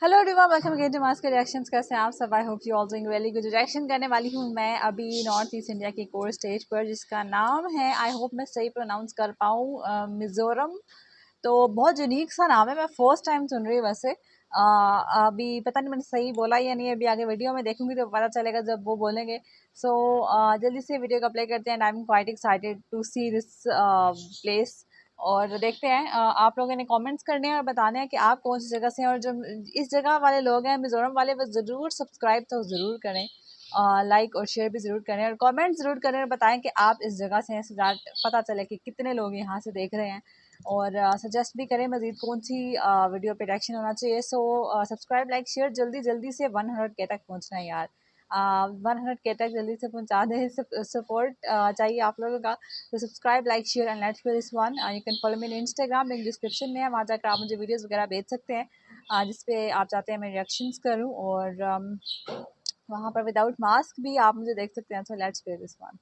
Hello everyone, welcome again to mask reactions. कैसे हैं आप सब? I hope you all doing very good. Reaction करने वाली हूँ मैं अभी नॉर्थ ईस्ट इंडिया की कोर स्टेज पर, जिसका नाम है, आई होप मैं सही प्रोनाउंस कर पाऊँ, मिज़ोरम। तो बहुत यूनिक सा नाम है, मैं फर्स्ट टाइम सुन रही हूँ वैसे। अभी पता नहीं मैंने सही बोला या नहीं, अभी आगे वीडियो में देखूंगी तो पता चलेगा जब वो बोलेंगे। सो जल्दी से वीडियो का प्ले करते हैं। I am quite excited to see this place. और देखते हैं। आप लोगों ने कमेंट्स करने हैं और बताने हैं कि आप कौन सी जगह से हैं, और जो इस जगह वाले लोग हैं मिज़ोरम वाले, वो ज़रूर सब्सक्राइब तो ज़रूर करें, लाइक और शेयर भी ज़रूर करें, और कमेंट ज़रूर करें और बताएं कि आप इस जगह से हैं, सो दैट पता चले कि कितने लोग यहाँ से देख रहे हैं। और सजेस्ट भी करें मज़ीद कौन सी वीडियो पे रिएक्शन होना चाहिए। सो सब्सक्राइब लाइक शेयर जल्दी जल्दी से 100K तक पहुँचना है यार। 100K तक जल्दी से पहुँचा दें। सपोर्ट चाहिए आप लोगों का। तो subscribe like share and let's do this one. You can follow me in Instagram, link description में है, वहाँ जाकर आप मुझे वीडियोज़ वगैरह भेज सकते हैं, जिसपे आप चाहते हैं मैं रिएक्शंस करूँ। और वहाँ पर विदाउट मास्क भी आप मुझे देख सकते हैं। So let's play this one.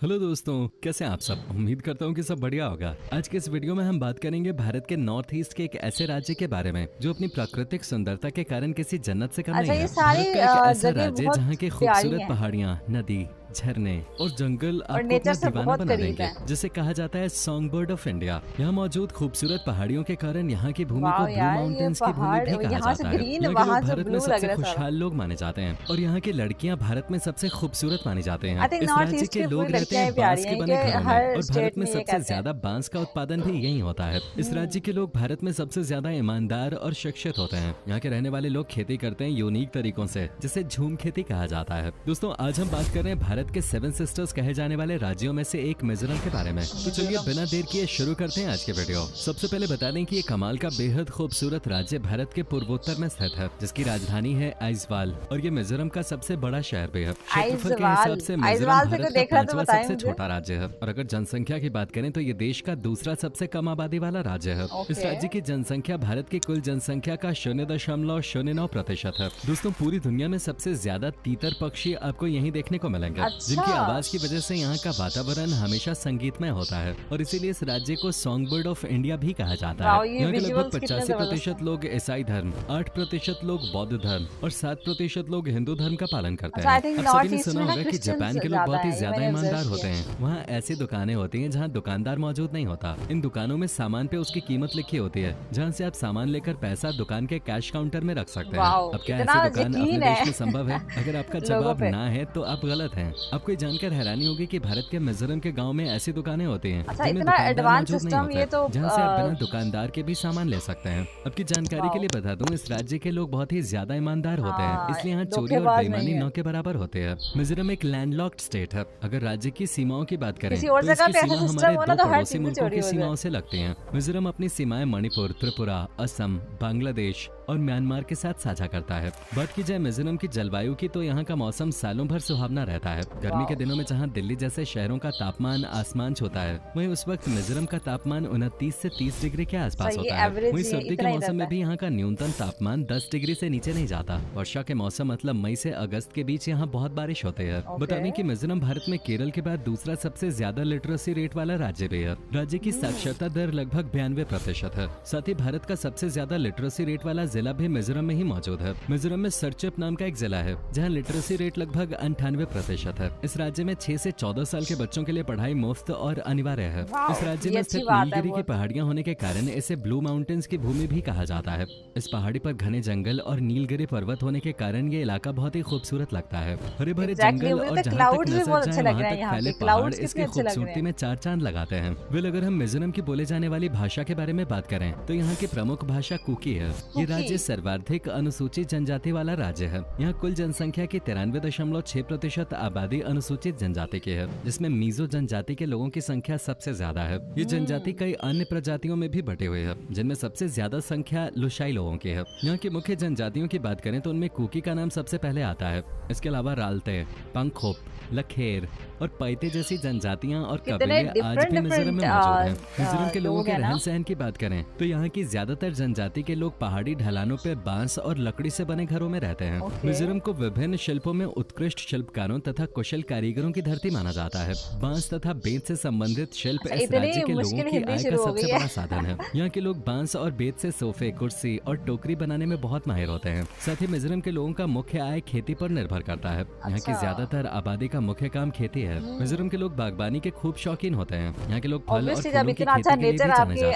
Hello दोस्तों, कैसे हैं आप सब? उम्मीद करता हूँ कि सब बढ़िया होगा। आज के इस वीडियो में हम बात करेंगे भारत के नॉर्थ ईस्ट के एक ऐसे राज्य के बारे में जो अपनी प्राकृतिक सुंदरता के कारण किसी जन्नत से कम अच्छा, नहीं ये है। सारी भारत का एक ऐसा जगह राज्य बहुत जहाँ की प्यारी खूबसूरत हैं पहाड़ियाँ, नदी, झरने और जंगल और आपको नेचर अपना से दीवाना बहुत बना करीब देंगे, है। जिसे कहा जाता है सॉन्ग बर्ड ऑफ इंडिया। यहाँ मौजूद खूबसूरत पहाड़ियों के कारण यहाँ की भूमि को वाह ब्लू यार, ये माउंटेन्स की भूमि पहाड़ भी कहा यहाँ से जाता है। ग्रीन, यहाँ के वहाँ लोग से भारत में ब्लू लग सबसे रहा है सारा। खुशहाल लोग माने जाते हैं और यहाँ की लड़कियाँ भारत में सबसे खूबसूरत मानी जाते आई हैं। थिंक इस नॉर्थ राज्य ईस्ट के की लोग पूरी रहते लड़कियां ही हैं प्यारी बांस के हैं, बने क्योंकि घरों में हर और भारत स्टेट में में ये सबसे कहते हैं। ज्यादा बांस का उत्पादन भी यही होता है। इस राज्य के लोग भारत में सबसे ज्यादा ईमानदार और शिक्षित होते हैं। यहाँ के रहने वाले लोग खेती करते हैं यूनिक तरीकों से, जिसे झूम खेती कहा जाता है। दोस्तों, आज हम बात कर रहे हैं भारत के 7 सिस्टर्स कहे जाने वाले राज्यों में से एक मिजोरम के बारे में। तो चलिए बिना देर किए शुरू करते हैं आज के वीडियो। सबसे पहले बता दें कि ये कमाल का बेहद खूबसूरत राज्य भारत के पूर्वोत्तर में स्थित है, जिसकी राजधानी है आइजवाल, और ये मिजोरम का सबसे बड़ा शहर भी है। क्षेत्रफल के हिसाब से मिजोरम आइजवाल से भारत कोई का देख रहा तो 5वां बताएं सबसे मुझे। छोटा राज्य है, और अगर जनसंख्या की बात करें तो ये देश का दूसरा सबसे कम आबादी वाला राज्य है। इस ओके। राज्य की जनसंख्या भारत की कुल जनसंख्या का 0.09% है। दोस्तों, पूरी दुनिया में सबसे ज्यादा तीतर पक्षी आपको यहीं देखने को मिलेंगे, अच्छा। जिनकी आवाज की वजह से यहाँ का वातावरण हमेशा संगीतमय होता है, और इसीलिए इस राज्य को सॉन्ग बर्ड ऑफ इंडिया भी कहा जाता वाओ, है। ये यहाँ के लगभग विजुअल्स कितने जबरदस्त 85% हैं। लोग ईसाई धर्म, 8% लोग बौद्ध धर्म और 7% लोग हिंदू धर्म का पालन करते अच्छा, हैं। आई थिंक आप नॉर्थ सभी ने ईस्ट सुना में ना होगा कि क्रिश्चियंस जापान के लोग ज्यादा बहुत ही हैं, ये ज्यादा मैंने ईमानदार ऑब्जर्व होते किया। हैं। वहाँ ऐसी दुकानें होती हैं जहाँ दुकानदार मौजूद नहीं होता। इन दुकानों में सामान पे उसकी कीमत लिखी होती है, जहाँ से आप सामान लेकर पैसा दुकान के कैश काउंटर में रख सकते हैं। वाओ, अब क्या इतना ऐसी दुकान अपने यकीन देश है में संभव है? अगर आपका लोगों जवाब पे। ना है तो आप गलत हैं। आपको ये जानकर हैरानी होगी कि भारत के मिजोरम के गाँव में ऐसी दुकानें होती हैं अच्छा, जिनमें इतना दुकानदार एडवांस मौजूद नहीं सिस्टम, होते, ये तो जहाँ से आप बिना दुकानदार के भी सामान ले सकते हैं। आपकी जानकारी के वाओ। लिए बता दूं, इस राज्य के लोग बहुत ही ज्यादा ईमानदार होते हैं, हाँ, इसलिए यहाँ चोरी और धोखेबाज नहीं बेईमानी है। न के बराबर होते हैं। मिजोरम एक लैंडलॉक्ड स्टेट है। अगर राज्य की सीमाओं की बात करें किसी और तो जगह इसकी पे ऐसा सीमा सिस्टम हमारे हो ना, 2 तो हर पड़ोसी चीज में मुल्कों चोरी की हो जाए। सीमाओं से लगती हैं। मिजोरम अपनी सीमाएं मणिपुर, त्रिपुरा, असम, बांग्लादेश और म्यांमार के साथ साझा करता है। बात की जाए मिजोरम की जलवायु की, तो यहाँ का मौसम सालों भर सुहावना रहता है। गर्मी के दिनों में जहाँ दिल्ली जैसे शहरों का तापमान आसमान छूता है, वहीं उस वक्त मिजोरम का तापमान 29 से 30 डिग्री के आसपास सही, होता है। एवरेज वहीं ये सर्दी के इतना ही मौसम रहता में है। भी यहाँ का न्यूनतम तापमान 10 डिग्री से नीचे नहीं जाता। वर्षा के मौसम मतलब मई से अगस्त के बीच यहाँ बहुत बारिश होती है। बता दें कि मिजोरम भारत में केरल के बाद दूसरा सबसे ज्यादा लिटरेसी रेट वाला राज्य भी है। राज्य की साक्षरता दर लगभग 92% है। साथ ही भारत का सबसे ज्यादा लिटरेसी रेट वाला जिला भी मिजोरम में ही मौजूद है। मिजोरम में सरचिप नाम का एक जिला है, जहाँ लिटरेसी रेट लगभग 98% है। इस राज्य में 6 से 14 साल के बच्चों के लिए पढ़ाई मुफ्त और अनिवार्य है। इस राज्य में स्थित नीलगिरी की पहाड़ियाँ होने के कारण इसे ब्लू माउंटेन्स की भूमि भी कहा जाता है। इस पहाड़ी पर घने जंगल और नीलगिरी पर्वत होने के कारण ये इलाका बहुत ही खूबसूरत लगता है। हरे भरे जंगल और जहाँ तक नजर जाए वहाँ तक फैले पहाड़ इसकी खूबसूरती में 4 चांद लगाते हैं। वेल, अगर हम मिजोरम की बोले जाने वाली भाषा के बारे में बात करें तो यहाँ की प्रमुख भाषा कुकी है। ये राज्य सर्वाधिक अनुसूचित जनजाति वाला राज्य है। यहाँ कुल जनसंख्या की 93.6% आबादी अनुसूचित जनजाति की है, जिसमें मीजो जनजाति के लोगों की संख्या सबसे ज्यादा है। ये जनजाति कई अन्य प्रजातियों में भी बटे हुए है, जिनमें सबसे ज्यादा संख्या लुशाई लोगों की है। यहाँ की मुख्य जनजातियों की बात करें तो उनमें कुकी का नाम सबसे पहले आता है। इसके अलावा रालते, पंखोप, लखेर और पैते जैसी जनजातियां और कबीले आज भी मिजोरम में मौजूद हैं। मिजोरम के लोगों के रहन सहन की बात करें तो यहाँ की ज्यादातर जनजाति के लोग पहाड़ी ढलान ढलानों पे बांस और लकड़ी से बने घरों में रहते हैं। मिजोरम को विभिन्न शिल्पों में उत्कृष्ट शिल्पकारों तथा कुशल कारीगरों की धरती माना जाता है। बांस तथा बेंत से संबंधित शिल्प इस राज्य के लोगों की आय का सबसे बड़ा साधन है। यहाँ के लोग बांस और बेंत से सोफे, कुर्सी और टोकरी बनाने में बहुत माहिर होते हैं। साथ ही मिजोरम के लोगों का मुख्य आय खेती पर निर्भर करता है। यहाँ की ज्यादातर आबादी का मुख्य काम खेती है। मिजोरम के लोग बागबानी के खूब शौकीन होते हैं। यहाँ के लोग फल और फूलों की खेती के लिए भी जाने जाते हैं।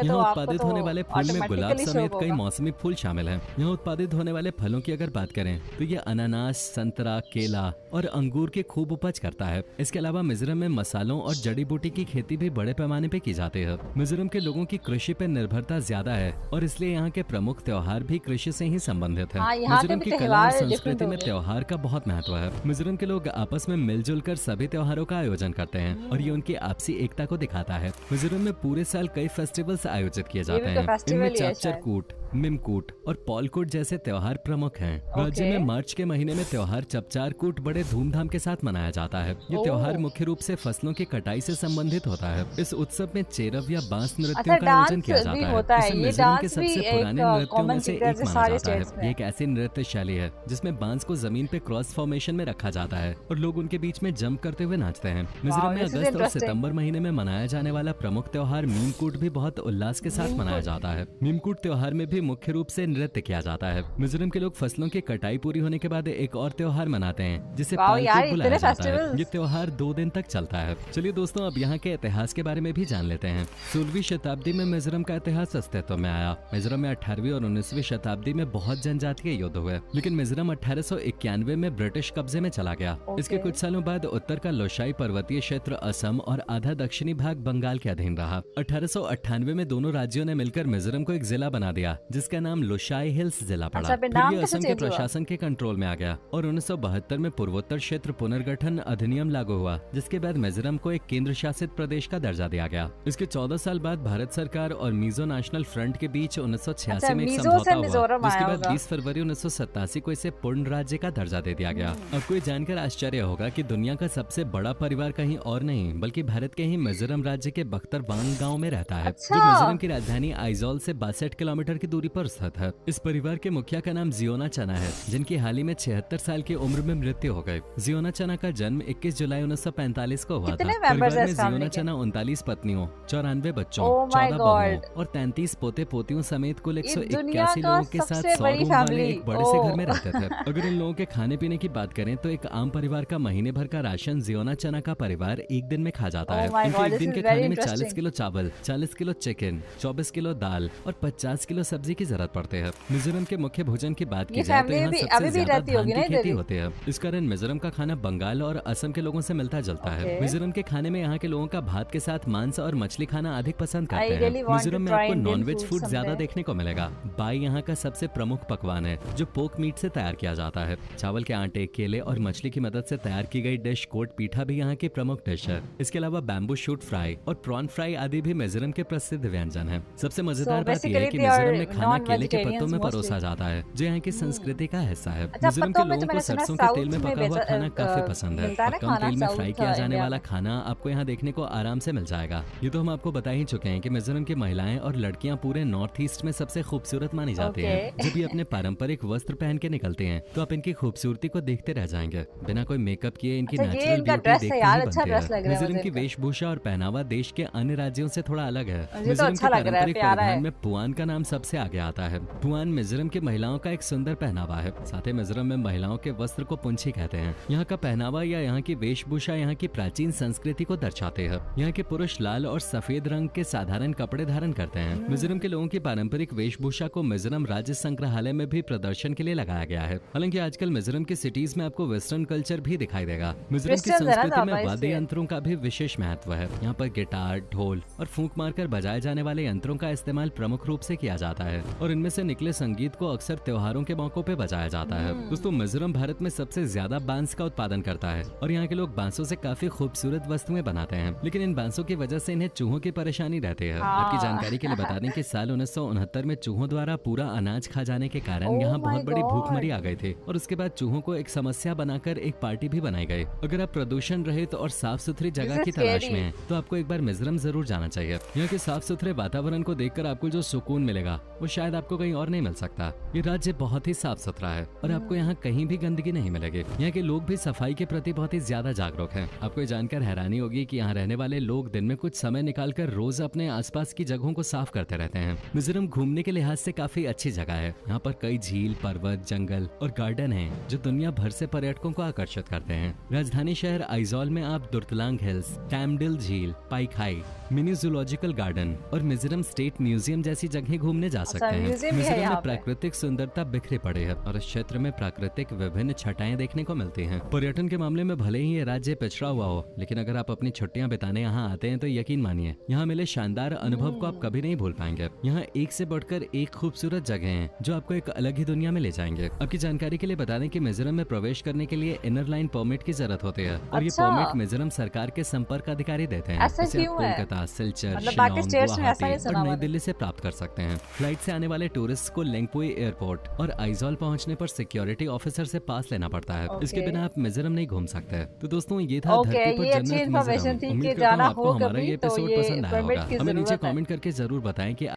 यहाँ उत्पादित होने वाले फूल में गुलाब समेत कई मौसमी फूल शामिल हैं। यहाँ उत्पादित होने वाले फलों की अगर बात करें तो ये अनानास, संतरा, केला और अंगूर की खूब उपज करता है। इसके अलावा मिजोरम में मसालों और जड़ी बूटी की खेती भी बड़े पैमाने पे की जाती है। मिजोरम के लोगों की कृषि पे निर्भरता ज्यादा है और इसलिए यहाँ के प्रमुख त्योहार भी कृषि से ही संबंधित है। मिजोरम की कला और संस्कृति में त्योहार का बहुत महत्व है। मिजोरम के लोग आपस में मिलजुल कर सभी त्योहारों का आयोजन करते हैं और ये उनकी आपसी एकता को दिखाता है। मिजोरम में पूरे साल कई फेस्टिवल्स आयोजित किए जाते हैं। इनमें चापचरकूट, मिमकूट और पॉलकूट जैसे त्योहार प्रमुख हैं। राज्य में मार्च के महीने में त्योहार चपचारकूट बड़े धूमधाम के साथ मनाया जाता है। ये त्योहार मुख्य रूप से फसलों की कटाई से संबंधित होता है। इस उत्सव में चेरव या बांस नृत्यों का आयोजन किया जाता है। इसे मिजोरम के सबसे पुराने नृत्यों में से एक माना जाता है। ये एक ऐसी नृत्य शैली है जिसमें बांस को जमीन पे क्रॉस फॉर्मेशन में रखा जाता है और लोग उनके बीच में जंप करते हुए नाचते हैं। मिजोरम में अगस्त और सितंबर महीने में मनाया जाने वाला प्रमुख त्योहार मीमकूट भी बहुत उल्लास के साथ मनाया जाता है। मीमकूट त्योहार में भी मुख्य रूप से नृत्य किया जाता है। मिजोरम के लोग फसलों की कटाई पूरी होने के बाद एक और त्योहार मनाते हैं जिसे पालकूट बुलाया जाता है। ये त्योहार 2 दिन तक चलता है। चलिए दोस्तों, अब यहाँ के इतिहास के बारे में भी जान लेते हैं। 16वीं शताब्दी में मिजोरम का इतिहास अस्तित्व में आया। मिजोरम में 18वीं और 19वीं शताब्दी में बहुत जनजातीय युद्ध हुए, लेकिन मिजोरम 1891 में ब्रिटिश कब्जे में चला गया। इसके कुछ सालों बाद उत्तर का लोशाई पर्वतीय क्षेत्र असम और आधा दक्षिणी भाग बंगाल के अधीन रहा। 1898 में दोनों राज्यों ने मिलकर मिजोरम को एक जिला बना दिया जिसका नाम लोशाई हिल्स जिला पड़ा। फिर ये असम के प्रशासन के कंट्रोल में आ गया और 1972 में पूर्वोत्तर क्षेत्र पुनर्गठन अधिनियम लागू हुआ, जिसके बाद मिजोरम को एक केंद्र शासित प्रदेश का दर्जा दिया गया। इसके 14 साल बाद भारत सरकार और मिजो नेशनल फ्रंट के बीच 1986 में एक समझौता हुआ, जिसके बाद 20 फरवरी 1987 को इसे पूर्ण राज्य का दर्जा दे दिया गया। आपको ये जानकर आश्चर्य होगा कि दुनिया का सबसे बड़ा परिवार कहीं और नहीं बल्कि भारत के ही मिजोरम राज्य के बख्तरबांग गाँव में रहता है, जो मिजोरम की राजधानी आइजोल से 62 किलोमीटर की दूरी पर स्थित है। इस परिवार के मुखिया का नाम जियोना चना है, जिनकी हाल ही में 76 साल की उम्र में मृत्यु हो गई। जियोना चना का जन्म 21 जुलाई 1945 को हुआ था। परिवार में जियोना चना 39 पत्नियों, 94 बच्चों, 14 बहुओं और 33 पोते पोतियों समेत कुल 181 लोगों के साथ 100 रूम वाले एक बड़े से घर में रहते थे। अगर इन लोगों के खाने पीने की बात करें तो एक आम परिवार का महीने भर का राशन जियोना चना का परिवार एक दिन में खा जाता है। इनके एक दिन के खाने में 40 किलो चावल, 40 किलो चिकन, 24 किलो दाल और 50 किलो सब्जी की जरूरत पड़ती है। मिजोरम के मुख्य भोजन की बात की जाए तो यहाँ सबसे ज्यादा धान की खेती होती है। इस कारण मिजोरम का खाना बंगाल और असम के लोगों से मिलता जुलता है। मिजोरम के खाने में यहाँ के लोगों का भात के साथ मांस और मछली खाना अधिक पसंद करते हैं। मिजोरम में आपको नॉनवेज फूड ज्यादा देखने को मिलेगा। बाई यहाँ का सबसे प्रमुख पकवान है जो पोक मीट से तैयार किया जाता है। चावल के आटे, केले और मछली की मदद से तैयार की गई डिश कोट पीठा भी यहाँ की प्रमुख डिश है। इसके अलावा बैम्बू शूट फ्राई और प्रॉन फ्राई आदि भी मिजोरम के प्रसिद्ध व्यंजन है। सबसे मजेदार बात यह है कि मिजोरम में खाना केले के पत्तों में परोसा जाता है, जो यहाँ की संस्कृति का हिस्सा है। मिजोरम के लोगों को सरसों के तेल में पका हुआ खाना काफी पसंद है और कम तेल में फ्राई किया जाने वाला खाना आपको यहाँ देखने को आराम से मिल जाएगा। ये तो हम आपको बता ही चुके हैं कि मिजोरम की महिलाएं और लड़कियां पूरे नॉर्थ ईस्ट में सबसे खूबसूरत मानी जाती हैं। जब भी अपने पारंपरिक वस्त्र पहन के निकलते हैं तो आप इनकी खूबसूरती को देखते रह जाएंगे। बिना कोई मेकअप किए इनकी नेचुरल ब्यूटी देखते ही बनती है। मिजोरम की वेशभूषा और पहनावा देश के अन्य राज्यों से थोड़ा अलग है। मिजोरम के पारंपरिक परिधान में पुआन का नाम सबसे आगे आता है। पुआन मिजोरम की महिलाओं का एक सुंदर पहनावा है। साथ ही मिजोरम में महिलाओं के वस्त्र को पुंछी कहते हैं। यहाँ का पहनावा या यहाँ की वेशभूषा यहाँ की प्राचीन संस्कृति को दर्शाते हैं। यहाँ के पुरुष लाल और सफेद रंग के साधारण कपड़े धारण करते हैं। मिजोरम के लोगों की पारंपरिक वेशभूषा को मिजोरम राज्य संग्रहालय में भी प्रदर्शन के लिए लगाया गया है। हालांकि आजकल मिजोरम की सिटीज में आपको वेस्टर्न कल्चर भी दिखाई देगा। मिजोरम की संस्कृति में वाद्य यंत्रों का भी विशेष महत्व है। यहाँ पर गिटार, ढोल और फूंक मारकर बजाए जाने वाले यंत्रों का इस्तेमाल प्रमुख रूप से किया जाता है और इनमें से निकले संगीत को अक्सर त्योहारों के मौकों पे बजाया जाता है। दोस्तों, मिजोरम भारत में सबसे ज्यादा बांस का उत्पादन करता है और यहाँ के लोग बांसों से काफी खूबसूरत वस्तुएं बनाते हैं, लेकिन इन बांसों की वजह से इन्हें चूहों की परेशानी रहती है। आपकी जानकारी के लिए बता दें कि साल 1969 में चूहों द्वारा पूरा अनाज खा जाने के कारण यहाँ बहुत बड़ी भूखमरी आ गई थी और उसके बाद चूहों को एक समस्या बनाकर एक पार्टी भी बनाई गई। अगर आप प्रदूषण रहित और साफ सुथरी जगह की तलाश में हैं, तो आपको एक बार मिजोरम जरूर जाना चाहिए। यहाँ के साफ सुथरे वातावरण को देखकर आपको जो सुकून मिलेगा वो शायद आपको कहीं और नहीं मिल सकता। ये राज्य बहुत ही साफ सुथरा है और आपको यहाँ कहीं भी गंदगी नहीं मिलेगी। यहाँ के लोग भी सफाई के प्रति बहुत ही ज्यादा जागरूक हैं। आपको ये जानकर हैरानी होगी कि यहाँ रहने वाले लोग दिन में कुछ समय निकालकर रोज अपने आसपास की जगहों को साफ करते रहते हैं। मिजोरम घूमने के लिहाज से काफी अच्छी जगह है। यहाँ पर कई झील, पर्वत, जंगल और गार्डन हैं जो दुनिया भर से पर्यटकों को आकर्षित करते हैं। राजधानी शहर आइजोल में आप दुर्तलांग हिल्स, टैमडिल झील, पाइखाई, मिनी जूलॉजिकल गार्डन और मिजोरम स्टेट म्यूजियम जैसी जगह घूमने जा सकते हैं। म्यूजियम भी है मिजोरम यहाँ में पे। प्राकृतिक सुंदरता बिखरे पड़े है और इस क्षेत्र में प्राकृतिक विभिन्न छटाएं देखने को मिलती हैं। पर्यटन के मामले में भले ही ये राज्य पिछड़ा हुआ हो, लेकिन अगर आप अपनी छुट्टियां बिताने यहाँ आते हैं तो यकीन मानिए यहाँ मिले शानदार अनुभव को आप कभी नहीं भूल पाएंगे। यहाँ एक से बढ़कर एक खूबसूरत जगह हैं जो आपको एक अलग ही दुनिया में ले जाएंगे। आपकी जानकारी के लिए बता दें कि मिजोरम में प्रवेश करने के लिए इनर लाइन परमिट की जरूरत होती है और ये अच्छा। परमिट मिजोरम सरकार के संपर्क अधिकारी देते हैं। ऐसा इसे आप क्यों है? कोलकाता, सिलचर, मतलब बाकी शिलोंग, स्टेट्स में ऐसा नहीं गुवाहाटी सुना और नई मैंने। दिल्ली से प्राप्त कर सकते हैं। फ्लाइट से आने वाले टूरिस्ट को लेंगपुई एयरपोर्ट और आइजोल पहुंचने पर सिक्योरिटी ऑफिसर से पास लेना पड़ता है। इसके ओके। बिना आप मिजोरम नहीं घूम सकते। तो दोस्तों ये था ओके, धरती पर ये अच्छी जन्नत इन्फॉर्मेशन मिजोरम। थी उम्मीद कि करता हूँ जाना आपको हो हमारा कभी ये तो एपिसोड ये पसंद आया परमिट होगा। की हमें नीचे जरूरत है। कमेंट करके जरूर बताएं कि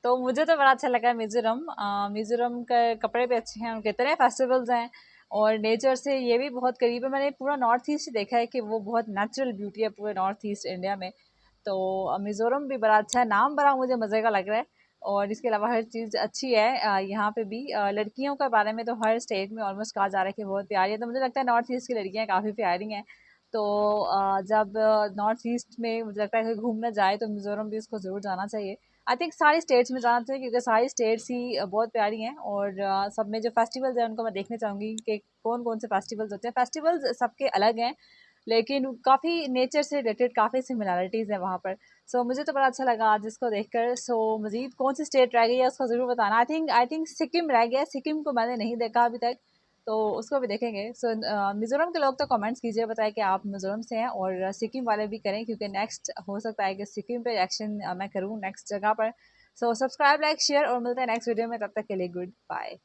तो मुझे तो बड़ा अच्छा लगा मिजोरम। मिजोरम के कपड़े भी अच्छे हैं, उनके इतने फेस्टिवल्स हैं और नेचर से ये भी बहुत करीब है। मैंने पूरा नॉर्थ ईस्ट देखा है कि वो बहुत नेचुरल ब्यूटी है पूरे नॉर्थ ईस्ट इंडिया में। तो मिजोरम भी बड़ा अच्छा है, नाम बड़ा मुझे मज़े का लग रहा है और इसके अलावा हर चीज़ अच्छी है। यहाँ पे भी लड़कियों के बारे में तो हर स्टेट में ऑलमोस्ट कहा जा रहा है कि बहुत प्यारी है। तो मुझे लगता है नॉर्थ ईस्ट की लड़कियाँ काफ़ी प्यारी हैं। तो जब नॉर्थ ईस्ट में मुझे लगता है कि घूमना जाए तो मिज़ोरम भी इसको ज़रूर जाना चाहिए। आई थिंक सारी स्टेट्स में जाना चाहिए क्योंकि सारी स्टेट्स ही बहुत प्यारी हैं और सब में जो फेस्टिवल्स हैं उनको मैं देखना चाहूँगी कि कौन कौन से फेस्टिवल्स होते हैं। फेस्टिवल्स सबके अलग हैं लेकिन काफ़ी नेचर से रिलेटेड काफ़ी सिमिलैरिटीज़ हैं वहाँ पर। सो मुझे तो बड़ा अच्छा लगा आज इसको देखकर। सो मज़ीद कौन सी स्टेट रह गई है उसको ज़रूर बताना। आई थिंक सिक्किम रह गया है। सिक्किम को मैंने नहीं देखा अभी तक, तो उसको भी देखेंगे। सो मिज़ोरम के लोग तो कमेंट्स कीजिए, बताएं कि आप मिज़ोरम से हैं और सिक्किम वाले भी करें क्योंकि नेक्स्ट हो सकता है कि सिक्किम पे रिएक्शन मैं करूँ नेक्स्ट जगह पर। सो सब्सक्राइब, लाइक, शेयर और मिलते हैं नेक्स्ट वीडियो में। तब तक के लिए गुड बाय।